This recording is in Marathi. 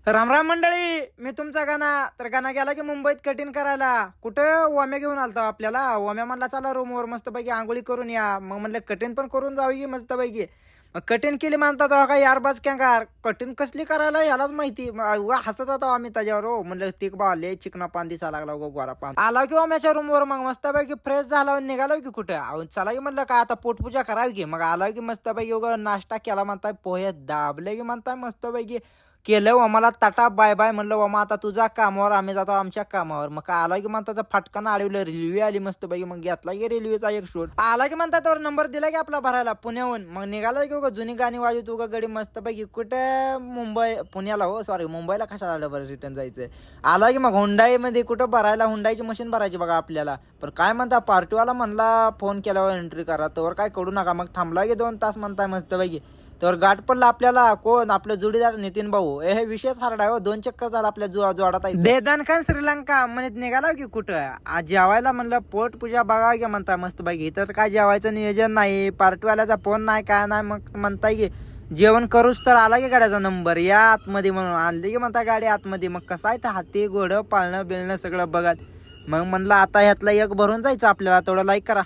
राम राम मंडळी, मी तुमचा गाणा. तर गाणा गेला की मुंबईत कटिंग करायला. कुठं ओम्या घेऊन आलता आपल्याला. ओम्या म्हणला चला रूमवर मस्तपैकी आंघोळी करून या. मग म्हणलं कटिंग पण करून जाऊ मस्तपैकी. मग कटिंग केली म्हणतात काय यार बाज कॅंगार. कटिंग कसली करायला यालाच माहिती. हसत होतो आम्ही त्याच्यावर. हो म्हणलं तिक बाले चिकना पान दिसायला लागला गो गोरा पान. आला की ओम्याच्या रूमवर. मग मस्तपैकी फ्रेश झाला निघालो की कुठं चला की म्हणलं काय आता पोटपूजा करावी की. मग आला की मस्तपैकी नाश्ता केला म्हणताय, पोहे दाबले की म्हणताय मस्तपैकी केलं. आम्हाला ताटा बाय बाय म्हणलं वामा आता तुझा कामावर, आम्ही जातो आमच्या कामावर. मग आला की म्हणता फटकानं अडवलं. रेल्वे आली मस्त पैकी. मग घेतला की रेल्वेचा एक शोट. आला की म्हणता त्यावर नंबर दिला की आपला भरायला पुण्याहून. मग निघाला की उगा जुनी गाणी वाजवत उगा गडी मस्त पैकी कुठे मुंबई पुण्याला. हो सॉरी मुंबईला कशाला आलं बरं रिटर्न जायचं. आला की मग हुंडाईमध्ये कुठं भरायला, हुंडाईची मशीन भरायची बघा आपल्याला. पण काय म्हणता पार्टीवाला म्हणला फोन केल्यावर एंट्री करा, तर काय करू नका. मग थांबला की 2 तास म्हणताय मस्त पैकी. तर गाठ पडला आपल्याला. कोण आपलं जोडीदार नितीन भाऊ. हे विशेष हार्ड आहे. 2 चक्कर झाला आपल्या जोडात. देदान खान श्रीलंका म्हणत निघाला की कुठं आज जेवायला. म्हणलं पोट पूजा बघा की म्हणता मस्त पैकी. तर काय जेवायचं नियोजन नाही, पार्टीवाल्याचा फोन नाही काय नाही. मग म्हणताय की जेवण करूच तर आला की गाड्याचा नंबर या आतमध्ये म्हणून आणली की म्हणता गाडी आतमध्ये. मग कसं आहे तर हाती घोडं पाळणं बिळणं सगळं बघत. मग म्हणलं आता ह्यातला एक भरून जायचं आपल्याला. थोडं लाईक करा.